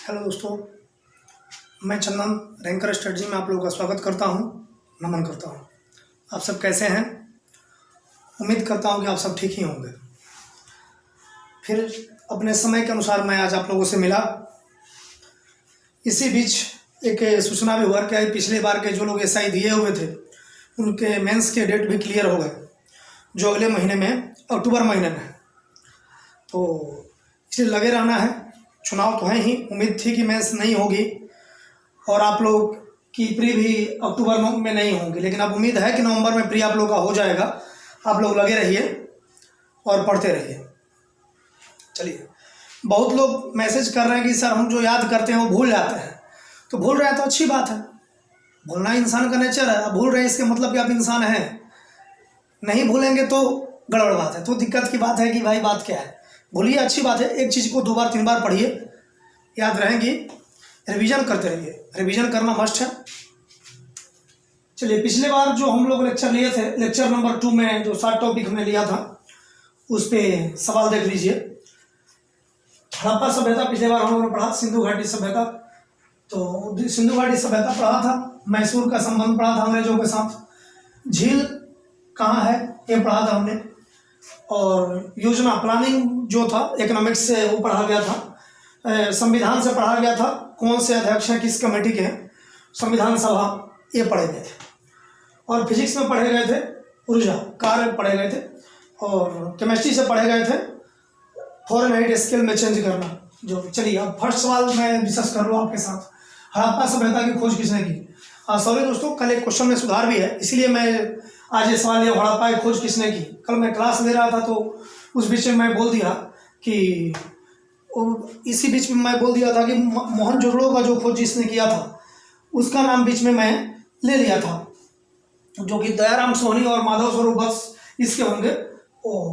Hello दोस्तों, मैं चंदन ranker strategy में आप लोगों का स्वागत करता हूं, नमन करता हूं। आप सब कैसे हैं? उम्मीद करता हूं कि आप सब ठीक ही होंगे। फिर अपने समय के अनुसार मैं आज आप लोगों से मिला। इसी बीच एक सूचना भी हुआ कि पिछले बार के जो लोग एसआई दिए हुए थे उनके मेंस के डेट भी क्लियर हो गए, जो अगले महीने में अक्टूबर महीने में। तो इसलिए लगे रहना है। चुनाव तो है ही, उम्मीद थी कि मेंस नहीं होगी और आप लोग की प्री भी अक्टूबर में नहीं होंगी, लेकिन अब उम्मीद है कि नवंबर में प्री आप लोग का हो जाएगा। आप लोग लगे रहिए और पढ़ते रहिए। चलिए, बहुत लोग मैसेज कर रहे हैं कि सर हम जो याद करते हैं वो भूल जाते हैं। तो भूल रहे हैं तो अच्छी बात है, भूलना इंसान का नेचर है। अब भूल रहे हैं इसके मतलब कि आप इंसान हैं। नहीं भूलेंगे तो गड़बड़ बात है। तो दिक्कत की बात है कि भाई बात क्या है। भूलिए, अच्छी बात है। एक चीज़ को 2 बार 3 बार पढ़िए, याद रहेंगी। रिवीजन करते रहिए, रिवीजन करना मस्ट है। चलिए, पिछले बार जो हम लोग लेक्चर लिए थे, लेक्चर नंबर 2 में जो 7 टॉपिक हमने लिया था उस पर सवाल देख लीजिए। हड़प्पा सभ्यता पिछले बार हम लोगों ने पढ़ा, सिंधु घाटी सभ्यता। तो सिंधु घाटी सभ्यता पढ़ा था, मैसूर का संबंध पढ़ा था अंग्रेजों के साथ, झील कहाँ है ये पढ़ा था हमने, और योजना प्लानिंग जो था इकोनॉमिक्स से वो पढ़ा गया था। संविधान से पढ़ा गया था, कौन से अध्यक्ष हैं, किस कमेटी के हैं, संविधान सभा, ये पढ़े गए थे। और फिजिक्स में पढ़े गए थे ऊर्जा कार्य पढ़े गए थे, और केमिस्ट्री से पढ़े गए थे फॉरेनहाइट स्केल में चेंज करना। जो चलिए, अब फर्स्ट सवाल मैं डिस्कस कर लूँ आपके साथ। हड़प्पा सभ्यता की खोज किसने की? सॉरी दोस्तों, कल एक क्वेश्चन में सुधार भी है, इसलिए मैं आज ये सवाल, ये हड़प्पा की खोज किसने की। कल मैं क्लास ले रहा था तो उस बीच में मैं बोल दिया कि इसी बीच में मैं बोल दिया था कि मोहनजोदड़ो का जो खोज जिसने किया था उसका नाम बीच में मैं ले लिया था, जो कि दयाराम सोहनी और माधव स्वरूप बस इसके होंगे।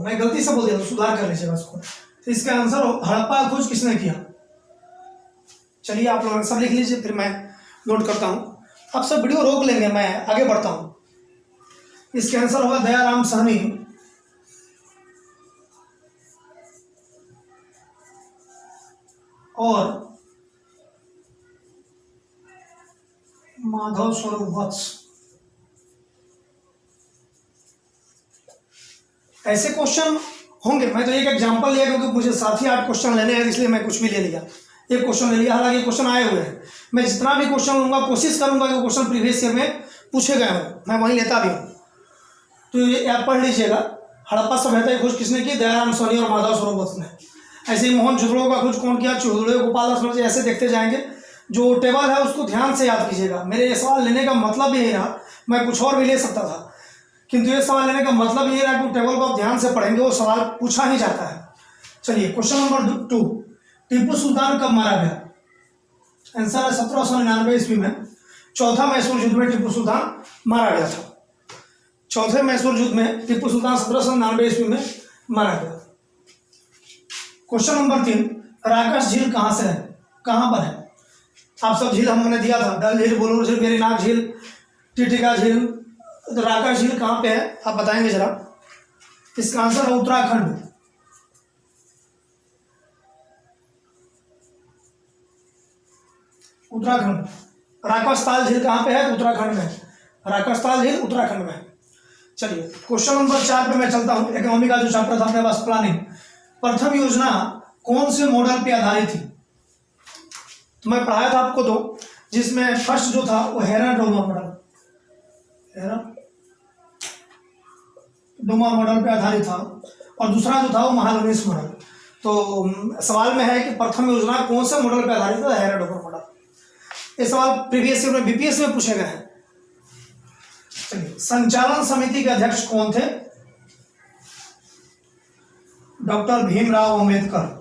मैं गलती से बोल दिया, तो सुधार कर लीजिएगा उसको। तो इसका आंसर हड़प्पा खोज किसने किया। चलिए, आप लोग आंसर लिख लीजिए, फिर मैं नोट करता हूँ। आप सब वीडियो रोक लेंगे, मैं आगे बढ़ता हूँ। इसका आंसर होगा दयाराम साहनी और माधव स्वरूप वत्स। ऐसे क्वेश्चन होंगे। मैं तो एक एग्जांपल लिया क्योंकि मुझे साथ ही 8 क्वेश्चन लेने हैं, इसलिए मैं कुछ भी ले लिया, एक क्वेश्चन ले लिया। हालांकि क्वेश्चन आए हुए हैं, मैं जितना भी क्वेश्चन लूंगा कोशिश करूंगा कि वो क्वेश्चन प्रीवियस ईयर में पूछे गए हों, मैं वहीं लेता भी हूँ। तो ये आप पढ़ लीजिएगा। हड़प्पा सभ्यता की खोज किसने की? दयाराम सोहनी और माधव स्वरूप वत्स ने। ऐसे ही मोहनजोदड़ो का खोज कौन किया? चौधरी गोपाल दास। ऐसे देखते जाएंगे। जो टेबल है उसको ध्यान से याद कीजिएगा। मेरे ये सवाल लेने का मतलब यही रहा, मैं कुछ और भी ले सकता था, किंतु ये सवाल लेने का मतलब ये रहा कि टेबल को आप ध्यान से पढ़ेंगे, वो सवाल पूछा ही जाता है। चलिए, क्वेश्चन नंबर 2, टीपू सुल्तान कब मारा गया? आंसर है 1799 ईस्वी में। चौथा मैसूर युद्ध में टीपू सुल्तान मारा गया था। चौथे मैसूर युद्ध में टीपू सुल्तान 1799 ईस्वी में मारा गया। क्वेश्चन नंबर 3, राकस झील कहाँ से है, कहाँ पर है? आप सब झील हमने दिया था, डल झील, बुलबुल झील, वेरीनाग झील, टिटिका झील। तो राकस झील कहाँ पे है आप बताएंगे जरा। इसका आंसर है उत्तराखंड। उत्तराखंड। राकसताल झील कहाँ पे है? उत्तराखंड में। राकसताल झील उत्तराखंड में। चलिए, क्वेश्चन नंबर 4 पे मैं चलता हूँ। इकोनॉमी का जो चैप्टर था अपने पास, प्लानिंग। प्रथम योजना कौन से मॉडल पे आधारित थी? तो मैं पढ़ाया था आपको दो, जिसमें फर्स्ट जो था वो हेरा-डोमा मॉडल, हेरा-डोमा मॉडल पे आधारित था, और दूसरा जो था वो महालनोबिस मॉडल। तो सवाल में है कि प्रथम योजना कौन से मॉडल पे आधारित था? हेरा-डोमा मॉडल। ये सवाल प्रीवियस ईयर में बीपीएस में पूछे गए हैं। चलिए, संचालन समिति के अध्यक्ष कौन थे? डॉक्टर भीमराव अंबेडकर।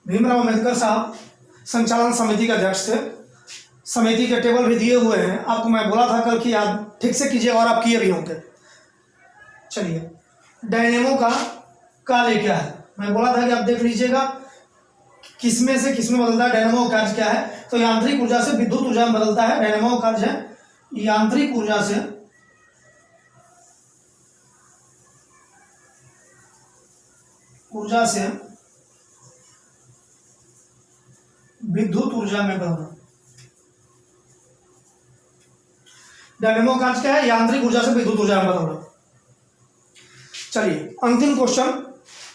भीमराव अंबेडकर साहब संचालन समिति के अध्यक्ष थे। समिति के टेबल भी दिए हुए हैं आपको, मैं बोला था कल कि आप ठीक से कीजिए, और आप किए भी होंगे। चलिए, डायनेमो का कार्य क्या है? मैं बोला था कि आप देख लीजिएगा किसमें से किसमें बदलता है। डायनेमो कार्य क्या है? तो यांत्रिक ऊर्जा से विद्युत ऊर्जा में बदलता है। डायनेमो कार्य है यांत्रिक ऊर्जा से ऊर्जा से विद्युत ऊर्जा में बदलना। डायनेमो का अर्थ क्या है? यांत्रिक ऊर्जा से विद्युत ऊर्जा में बदलना। चलिए अंतिम क्वेश्चन,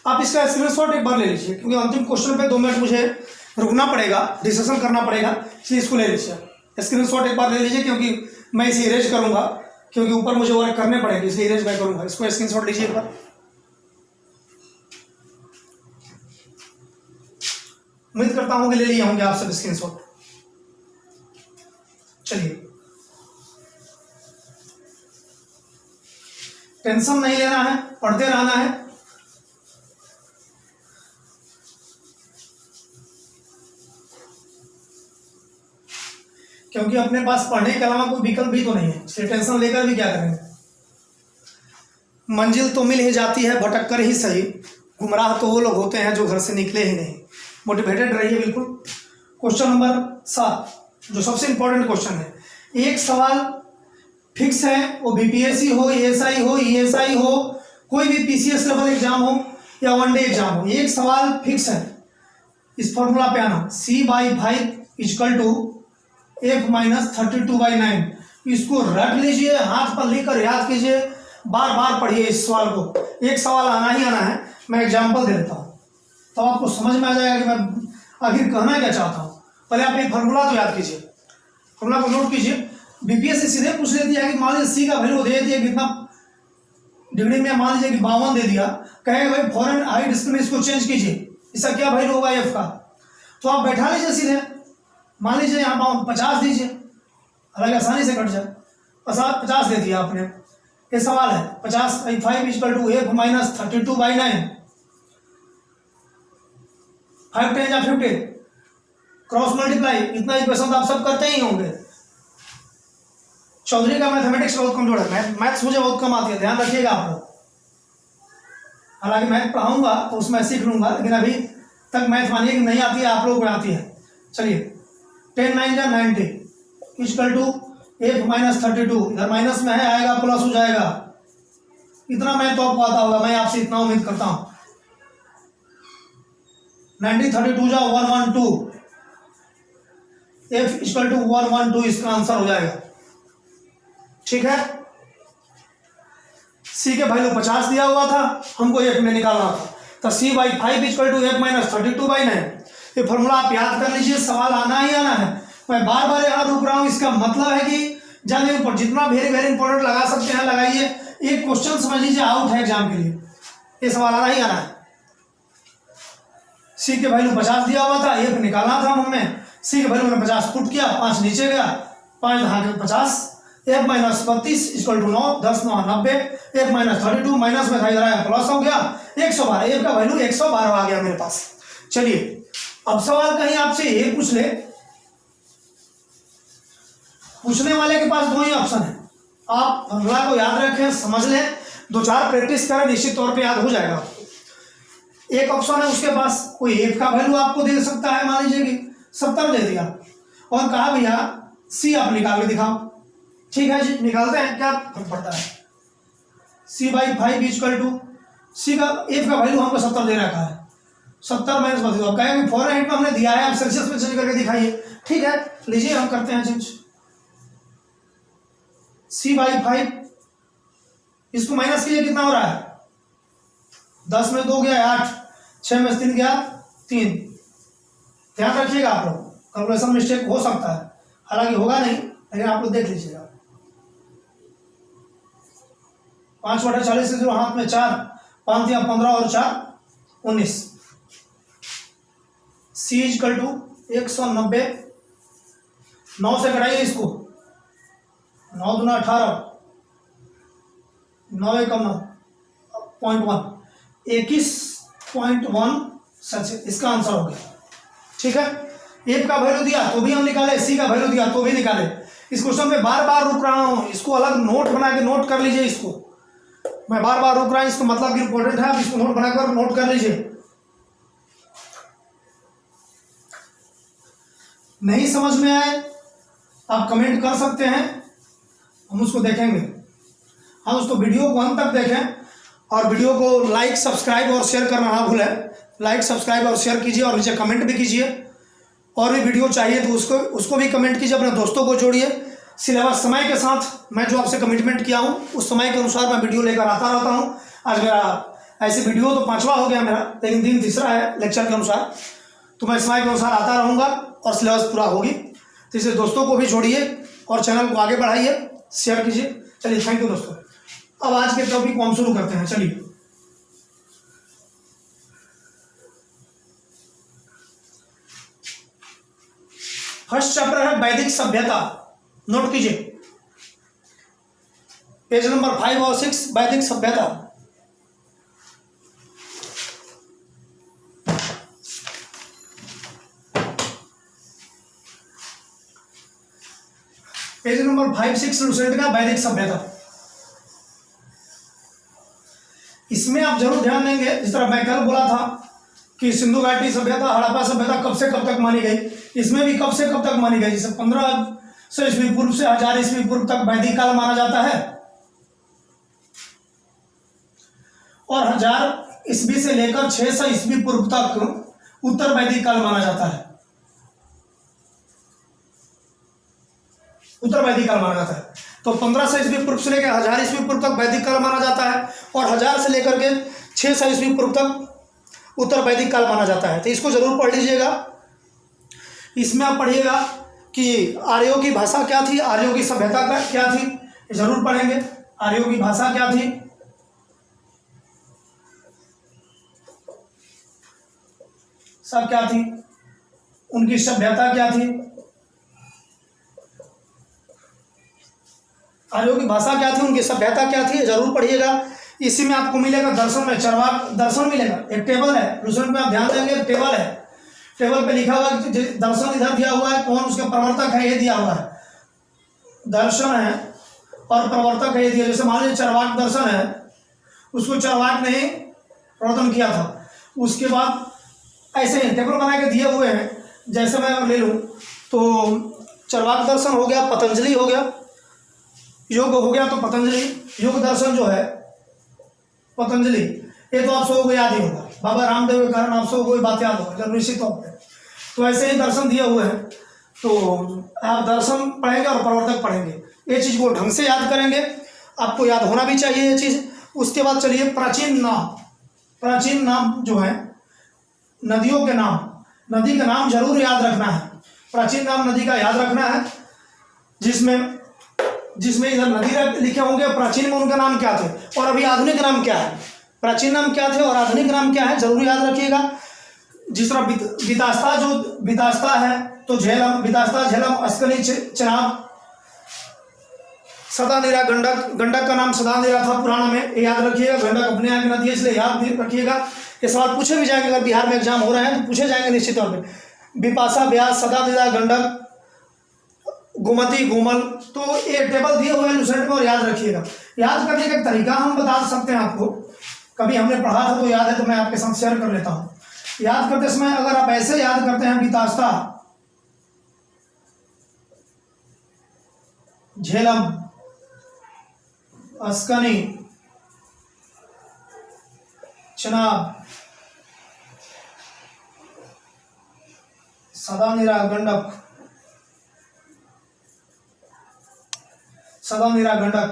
आप इसका स्क्रीनशॉट एक बार ले लीजिए, क्योंकि अंतिम क्वेश्चन पे 2 मिनट मुझे रुकना पड़ेगा, डिस्कशन करना पड़ेगा, इसलिए इसको ले लीजिए। स्क्रीनशॉट एक बार ले लीजिए, क्योंकि मैं इसे इरेज करूंगा, क्योंकि ऊपर मुझे वर्क करने पड़ेंगे, इसलिए इरेज मैं करूंगा। इसको स्क्रीनशॉट लीजिए एक बार। उम्मीद करता हूं कि ले लिए होंगे आप सब स्क्रीनशॉट। चलिए, टेंशन नहीं लेना है, पढ़ते रहना है। क्योंकि अपने पास पढ़ने के अलावा कोई विकल्प भी तो नहीं है, इसलिए टेंशन लेकर भी क्या करेंगे। मंजिल तो मिल ही जाती है भटक कर ही सही, गुमराह तो वो लोग होते हैं जो घर से निकले ही नहीं। मोटिवेटेड रहिए बिल्कुल। क्वेश्चन नंबर 7 जो सबसे इंपॉर्टेंट क्वेश्चन है, एक सवाल फिक्स है, वो बीपीएससी हो, एएसआई हो, ईएसआई हो, कोई भी पीसीएस लेवल एग्जाम हो या वनडे एग्जाम हो, एक सवाल फिक्स है। इस फॉर्मूला पे आना, C/5 = F-32/9। इसको रट लीजिए, हाथ पर लिखकर याद कीजिए, बार बार पढ़िए इस सवाल को। एक सवाल आना ही आना है। मैं एग्जाम्पल दे देता हूँ तो आपको समझ में आ जाएगा कि मैं आखिर कहना क्या चाहता हूँ। पहले आप एक फॉर्मूला तो याद कीजिए, फॉर्मूला को नोट कीजिए। बीपीएससी सीधे पूछ लेती है कि मान लीजिए सी का वैल्यू दे दिया कितना डिग्री में, मान लीजिए कि 52 दे दिया, कहेगा भाई फॉरेन हाई डिस्टेंस में इसको चेंज कीजिए, इसका क्या वैल्यू होगा एफ का। तो आप बैठा लीजिए सीधे, मान लीजिए यहाँ 50 दीजिए, हालांकि आसानी से कट जाए। 50 दे दिया आपने, ये सवाल है 50/5 = F-32/9। 5 10 या 50 क्रॉस मल्टीप्लाई, इतना इक्वेशन तो आप सब करते ही होंगे। चौधरी का मैथमेटिक्स बहुत कमजोर है, मैथ्स मुझे बहुत कम आती है, ध्यान रखिएगा आप लोग। हालांकि मैथ पढ़ाऊंगा तो उसमें सीख लूंगा, लेकिन अभी तक मैथ मानिए कि नहीं आती है, आप लोगों को आती है। चलिए 10 9 या 90 = F-32, इधर माइनस में है, आएगा प्लस हो जाएगा। इतना मैं तो आपको आता होगा, मैं आपसे इतना उम्मीद करता हूं। 90 32 जा 112, F = 112 इसका आंसर हो जाएगा। ठीक है, C के वैल्यू 50 दिया हुआ था, हमको F में निकालना था, तो C/5 = F-32/9। ये फॉर्मूला आप याद कर लीजिए, सवाल आना ही आना है। मैं बार बार यहाँ रुक रहा हूँ, इसका मतलब है कि जाने ऊपर जितना वेरी वेरी इंपॉर्टेंट लगा सकते हैं लगाइए। एक क्वेश्चन समझ लीजिए आउट है एग्जाम के लिए, ये सवाल आना ही आना है। C के वैल्यू 50 दिया हुआ था, F निकालना था हमने। C के वैल्यू में 50 पुट किया, 5 नीचे गया, 5 × 50, F-32 = 9, 10 9 90, F-32 माइनस में था, इधर आया प्लस हो गया 112। F का वैल्यू 112 आ गया मेरे पास। चलिए अब सवाल कहीं आपसे ये पूछ ले, पूछने वाले के पास 2 ही ऑप्शन है, आप फॉर्मूला को याद रखें, समझ लें, 2-4 प्रैक्टिस करें, निश्चित तौर पे याद हो जाएगा। एक ऑप्शन है उसके पास कोई एफ का वैल्यू आपको दे सकता है, मान लीजिए कि 70 दे दिया और कहा भैया सी आप निकाल के दिखाओ। ठीक है जी, निकालते हैं, क्या फर्क पड़ता है। C/5 = सी का एफ का वैल्यू हमको 70 दे रखा है, 70 माइनस बता दो, कहेंगे फॉरेनहाइट में हमने दिया है, आप सेल्सियस में चेंज करके दिखाइए। ठीक है, लीजिए हम करते हैं चेंज। C/5 इसको माइनस कीजिए, कितना हो रहा है, 10 में 2 गया 8, 6 में 3 गया 3। ध्यान रखिएगा आप लोग, कैलकुलेशन मिस्टेक हो सकता है, हालांकि होगा नहीं, लेकिन आप लोग देख लीजिएगा। 5/40 से 0 हाथ में 4, 5 या 15 और 4 19। C = 190, 9 से घटाइए इसको, 9 दूना 18, 9 1 9, 0.1, 21.1 सेल्सियस इसका आंसर हो गया। ठीक है, एफ का वैल्यू दिया तो भी हम निकाले, सी का वैल्यू दिया तो भी निकाले। इस क्वेश्चन में बार बार रुक रहा हूं, इसको अलग नोट बना के नोट कर लीजिए। इसको मैं बार बार रुक रहा हूं, इसको मतलब कि इंपॉर्टेंट है, आप इसको नोट बनाकर नोट कर लीजिए। नहीं समझ में आए आप कमेंट कर सकते हैं, हम उसको देखेंगे, हम उसको वीडियो को अंत तक देखें और वीडियो को लाइक, सब्सक्राइब और शेयर करना ना भूलें। लाइक, सब्सक्राइब और शेयर कीजिए और नीचे कमेंट भी कीजिए। और भी वीडियो चाहिए तो उसको भी कमेंट कीजिए, अपने दोस्तों को जोड़िए। सिलेबस समय के साथ मैं जो आपसे कमिटमेंट किया हूँ उस समय के अनुसार मैं वीडियो लेकर आता रहता हूँ। आज मेरा ऐसे वीडियो तो 5वां हो गया मेरा, लेकिन दिन 3रा है लेक्चर के अनुसार। तो मैं समय के अनुसार आता रहूँगा और सिलेबस पूरा होगी। तो इसे दोस्तों को भी जोड़िए और चैनल को आगे बढ़ाइए, शेयर कीजिए। चलिए, थैंक यू दोस्तों। अब आज के टॉपिक को हम शुरू करते हैं। चलिए, फर्स्ट चैप्टर है वैदिक सभ्यता। नोट कीजिए पेज नंबर 5 और 6, वैदिक सभ्यता। पेज नंबर 5-6 लुसेंट का वैदिक सभ्यता। इसमें आप जरूर ध्यान देंगे, जिस तरह मैं कल बोला था कि सिंधु घाटी सभ्यता, हड़प्पा सभ्यता कब से कब तक मानी गई, इसमें भी कब से कब तक मानी गई। जैसे 1500 ईस्वी पूर्व से 1000 ईस्वी पूर्व तक वैदिक काल माना जाता है, और 1000 ईस्वी से लेकर 600 ईस्वी पूर्व तक उत्तर वैदिक काल माना जाता है। उत्तर वैदिक काल माना जाता है। तो 1500 ईस्वी पूर्व से लेकर 1000 ईस्वी पूर्व तक वैदिक काल माना जाता है, और 1000 से लेकर के 600 ईस्वी पूर्व तक उत्तर वैदिक काल माना जाता है। तो इसको जरूर पढ़ लीजिएगा। इसमें आप पढ़िएगा कि आर्यों की भाषा क्या थी, आर्यों की सभ्यता क्या थी, जरूर पढ़ेंगे। आर्यों की भाषा क्या थी, सब क्या थी, उनकी सभ्यता क्या थी, आर्यों की भाषा क्या थी, उनकी सभ्यता क्या थी, जरूर पढ़िएगा। इसी में आपको मिलेगा दर्शन में चरवाक दर्शन मिलेगा। एक टेबल है, लुसेंट में आप ध्यान देंगे, टेबल है, टेबल पे लिखा हुआ है कि दर्शन इधर दिया हुआ है, कौन उसका प्रवर्तक है ये दिया हुआ है। दर्शन है और प्रवर्तक है ये दिया। जैसे मान लीजिए चरवाक दर्शन है, उसको चरवाक ने प्रवर्तन किया था। उसके बाद ऐसे ही टेबल बना के दिए हुए हैं। जैसे मैं ले लूँ तो चरवाक दर्शन हो गया, पतंजलि हो गया, योग हो गया तो पतंजलि, योग दर्शन जो है पतंजलि, ये तो आप सबको को याद ही होगा। बाबा रामदेव के कारण आप सबको कोई बात याद होगा जब निश्चित तौर पर। तो ऐसे ही दर्शन दिए हुए हैं, तो आप दर्शन पढ़ेंगे और प्रवर्तक पढ़ेंगे। ये चीज़ को ढंग से याद करेंगे, आपको याद होना भी चाहिए ये चीज़। उसके बाद चलिए प्राचीन नाम। प्राचीन नाम जो है नदियों के नाम, नदी का नाम जरूर याद रखना है। प्राचीन नाम नदी का याद रखना है, जिसमें इधर नदी लिखे होंगे, प्राचीन में उनका नाम क्या थे और अभी आधुनिक नाम क्या है। प्राचीन नाम क्या थे और आधुनिक नाम क्या है, जरूर याद रखिएगा। जिस तरह विदास्ता, जो विदास्ता है तो झेलम, विदास्ता, झेलम, अस्कनी, चिनाब, सदानीरा, गंडक, गंडक का नाम सदानीरा था पुराना में, ये याद रखिएगा। गंडक अपने यहाँ की नदी है, इसलिए याद रखिएगा। ये सवाल पूछे भी जाएंगे, अगर बिहार में एग्जाम हो रहे हैं तो पूछे जाएंगे निश्चित तौर पर। बिपाशा, ब्यास, सदानीरा, गंडक, गोमती, गोमल। तो ये टेबल दिए हुए हैं लुसेंट में, और याद रखिएगा। याद करने का तरीका हम बता सकते हैं आपको, कभी हमने पढ़ा था तो याद है, तो मैं आपके साथ शेयर कर लेता हूँ। याद करते समय अगर आप ऐसे याद करते हैं, वितास्ता, झेलम, अस्कनी, चिनाब, सदानीरा, गंडक, सदानीरा, गंडक,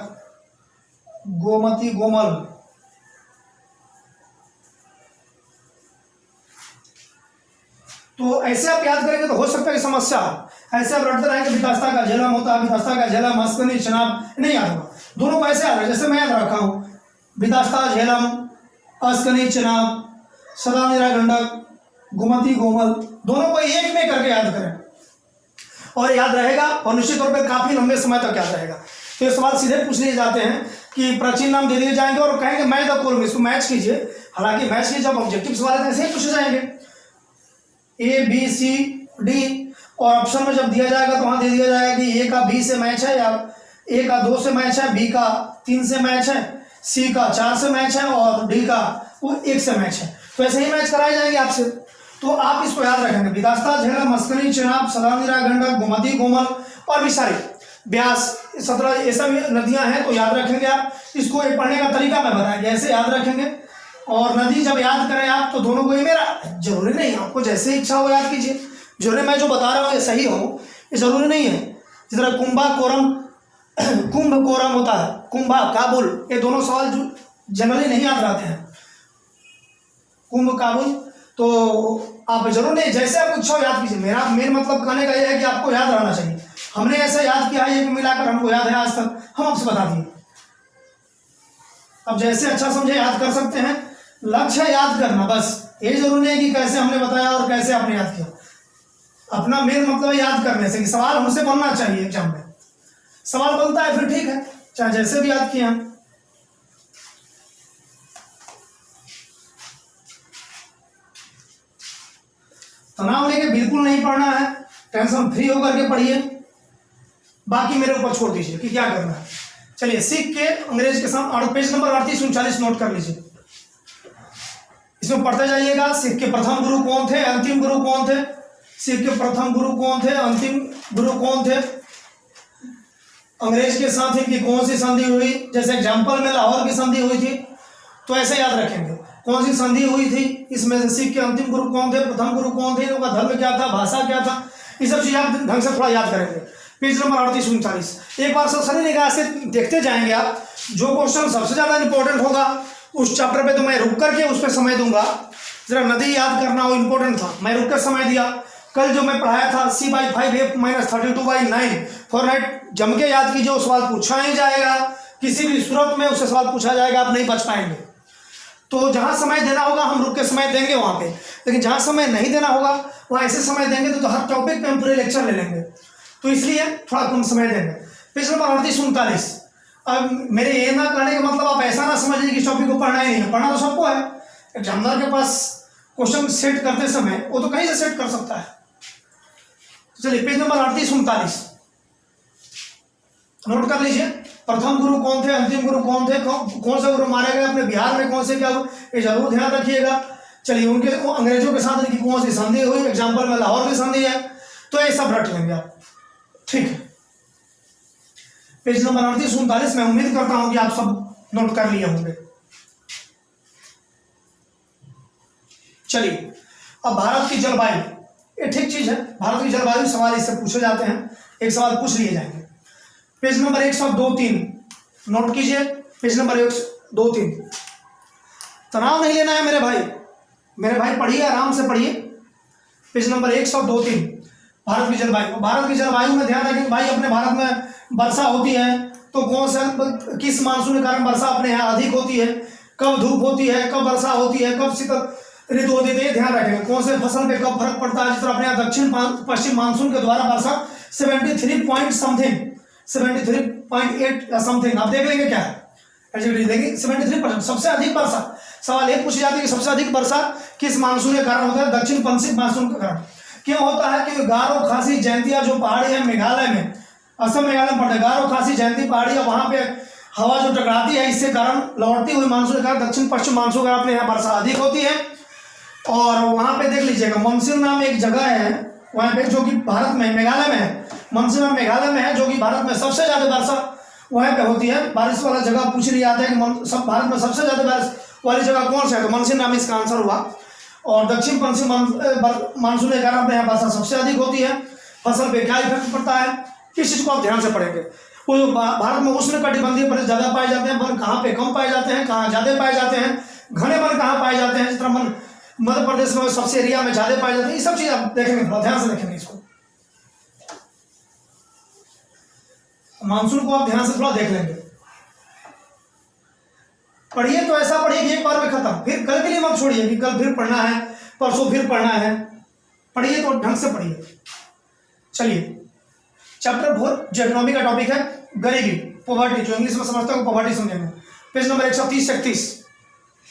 गोमती, गोमल, तो ऐसे आप याद करेंगे तो हो सकता है कि समस्या ऐसे आप रटते रहेंगे। वितास्ता का झेलम होता है, वितास्ता का झेलम, अस्कनी, चिनाब, नहीं याद होगा। दोनों को ऐसे याद है जैसे मैं याद रखा हूँ, वितास्ता, झेलम, अस्कनी, चिनाब, सदानीरा, गंडक, गोमती, गोमल, दोनों को एक में करके याद करें और याद रहेगा, और निश्चित तौर पर काफी लंबे समय तक याद रहेगा। तो ये सवाल सीधे पूछ लिए जाते हैं कि प्राचीन नाम दे दिए जाएंगे और कहेंगे मैं द कॉलम, इसको मैच कीजिए। हालांकि मैच की जब ऑब्जेक्टिव सवाल है ऐसे ही पूछे जाएंगे, ए बी सी डी, और ऑप्शन में जब दिया जाएगा तो वहाँ दे दिया जाएगा कि ए का बी से मैच है, या ए का 2 से मैच है, बी का 3 से मैच है, सी का 4 से मैच है, और डी का वो 1 से मैच है। तो ऐसे ही मैच कराए जाएंगे आपसे, तो आप इसको याद रखेंगे। विदास्ता, झेलम, अस्कनी, चिनाब, सदानीरा, गंडक, गोमती, गोमल और भी सारे। ब्यास, 17 ये सब नदियां हैं, तो याद रखेंगे आप। इसको एक पढ़ने का तरीका मैं बताया, ऐसे याद रखेंगे। और नदी जब याद करें आप तो दोनों को ही, मेरा जरूरी नहीं, आपको जैसे इच्छा हो याद कीजिए। जरूरी मैं जो बता रहा हूँ ये सही हो, ये जरूरी नहीं है। जिस तरह कुंभा कोरम, कुंभ कोरम होता है, कुंभा काबुल, ये दोनों सवाल जो जनरली नहीं याद रहते हैं, कुंभ काबुल। तो आप जरूर नहीं, जैसे आपको इच्छा हो याद कीजिए। मेरा मेन मतलब कहने का यह है कि आपको याद रहना चाहिए। हमने ऐसा याद किया है, ये मिलाकर हमको याद है आज तक, हम आपसे बता दिए। अब जैसे अच्छा समझे याद कर सकते हैं। लक्ष्य है याद करना, बस ये जरूरी नहीं कि कैसे हमने बताया और कैसे आपने याद किया। अपना मेन मतलब है याद करने से कि सवाल हमसे बनना चाहिए एग्जाम में। सवाल बनता है फिर ठीक है, चाहे जैसे भी याद किए हम। तनाव लेके बिल्कुल नहीं पढ़ना है, टेंशन फ्री होकर के पढ़िए, बाकी मेरे ऊपर छोड़ दीजिए कि क्या करना है। चलिए, सीख के अंग्रेज के साथ, और पेज नंबर 3839 नोट कर लीजिए। इसमें पढ़ते जाइएगा। सिख के प्रथम गुरु कौन थे, अंतिम गुरु कौन थे, सिख के प्रथम गुरु कौन थे, अंतिम गुरु कौन थे, अंग्रेज के साथ इनकी कौन सी संधि हुई। जैसे एग्जाम्पल में लाहौर की संधि हुई थी, तो ऐसे याद रखेंगे कौन सी संधि हुई थी, इसमें से सिख के अंतिम गुरु कौन थे, प्रथम गुरु कौन थे, इनका धर्म क्या था, भाषा क्या था, ये सब चीज़ आप ढंग से थोड़ा याद करेंगे। पेज नंबर 3839 एक बार सब सही निगाह से देखते जाएंगे आप। जो क्वेश्चन सबसे ज़्यादा इंपॉर्टेंट होगा उस चैप्टर पे तो मैं रुक करके उस पर समय दूंगा। जरा नदी याद करना वो इंपॉर्टेंट था, मैं रुक कर समय दिया। कल जो मैं पढ़ाया था C/5 F - 32/9 फॉरनेट, जम के याद कीजिए, वो सवाल पूछा ही जाएगा, किसी भी सूरत में उससे सवाल पूछा जाएगा, आप नहीं बच पाएंगे। तो जहाँ समय देना होगा हम रुक के समय देंगे वहाँ पे, लेकिन जहाँ समय नहीं देना होगा वहाँ ऐसे समय देंगे तो हर टॉपिक पे हम पूरे लेक्चर ले लेंगे, तो इसलिए थोड़ा कम समय देंगे। Page number 3839। अब मेरे ये ना कहने का मतलब आप ऐसा ना समझिए कि टॉपिक को पढ़ना ही नहीं है, पढ़ना तो सबको है। एग्जामिनर के पास क्वेश्चन सेट करते समय वो तो कहीं से सेट कर सकता है। चलिए, पेज नंबर 3839 नोट कर लीजिए। प्रथम गुरु कौन थे, अंतिम गुरु कौन थे, कौन से गुरु मारे गए अपने बिहार में, कौन से क्या, ये जरूर ध्यान रखिएगा। चलिए, उनके अंग्रेजों के साथ इनकी कौन सी संधि हुई, एग्जाम्पल में लाहौर की संधि है, तो ये सब रट लेंगे आप, ठीक है। पेज नंबर 3839 मैं उम्मीद करता हूं कि आप सब नोट कर लिए होंगे। चलिए, अब भारत की जलवायु, ये ठीक चीज है। भारत की जलवायु सवाल इससे पूछे जाते हैं, एक सवाल पूछ लिए जाएंगे। पेज नंबर 102-3 नोट कीजिए। पेज नंबर 102-3 तनाव नहीं लेना है मेरे भाई पढ़िए, आराम से पढ़िए। पेज नंबर 102-3 भारत की जलवायु। भारत की जलवायु में ध्यान रखें भाई, अपने भारत में वर्षा होती है तो कौन सा, किस मानसून के कारण वर्षा अपने यहाँ अधिक होती है, कब धूप होती है, कब वर्षा होती है, कब शीतल ऋतु होती है, ध्यान रखेंगे। कौन से फसल पे कब फर्क पड़ता है। जिस तरह अपने यहाँ दक्षिण पश्चिम मानसून के द्वारा वर्षा 73 पॉइंट समथिंग, 73.8 समथिंग, आप देख लेंगे क्या देखिए 73% सबसे अधिक वर्षा। सवाल ये पूछी जाती है कि सबसे अधिक वर्षा किस मानसून के कारण होता है, दक्षिण पश्चिम मानसून के कारण। क्यों होता है कि गारो खासी जयंतिया जो पहाड़ी है मेघालय में, असम मेघालय में पड़ता है, गारो खासी जयंती पहाड़ी है, वहां पे हवा जो टकराती है इससे कारण लौटती हुई मानसून के कारण दक्षिण पश्चिम मानसून का अपने यहाँ वर्षा अधिक होती है। और वहां पे देख लीजिएगा मनसिल नाम एक जगह है वहां पे, जो कि भारत में मेघालय में है, मनसिल मेघालय में है, जो कि भारत में सबसे ज्यादा वर्षा वहां पे होती है। बारिश वाला जगह पूछ लिया जाता है कि सब भारत में सबसे ज्यादा बारिश वाली जगह कौन सा है, तो मनसिल नाम इसका आंसर हुआ। और दक्षिण पश्चिम मानसून के कारण अपने यहाँ वर्षा सबसे अधिक होती है। फसल पे क्या इफेक्ट पड़ता है, किस चीज को आप ध्यान से पढ़ेंगे। वो भारत में उष्ण कटिबंधीय प्रदेश ज्यादा पाए जाते हैं, वन कहाँ पे कम पाए जाते हैं, कहाँ ज्यादा पाए जाते हैं, घने वन कहाँ पाए जाते हैं। जिस तरह मध्य प्रदेश में सबसे एरिया में ज्यादा पाए जाते हैं, ये सब चीज आप देखेंगे, थोड़ा ध्यान से देखेंगे इसको। मानसून को आप ध्यान से थोड़ा देख लेंगे। पढ़िए तो ऐसा पढ़िए कि एक बार में खत्म, फिर कल के लिए मत छोड़िए कि कल फिर पढ़ना है, परसों फिर पढ़ना है। पढ़िए तो ढंग से पढ़िए। चलिए, चैप्टर 4 जो इकोनॉमी का टॉपिक है गरीबी, पॉवर्टी, जो इंग्लिश में समझते हो पॉवर्टी समझेंगे। Page number 130-31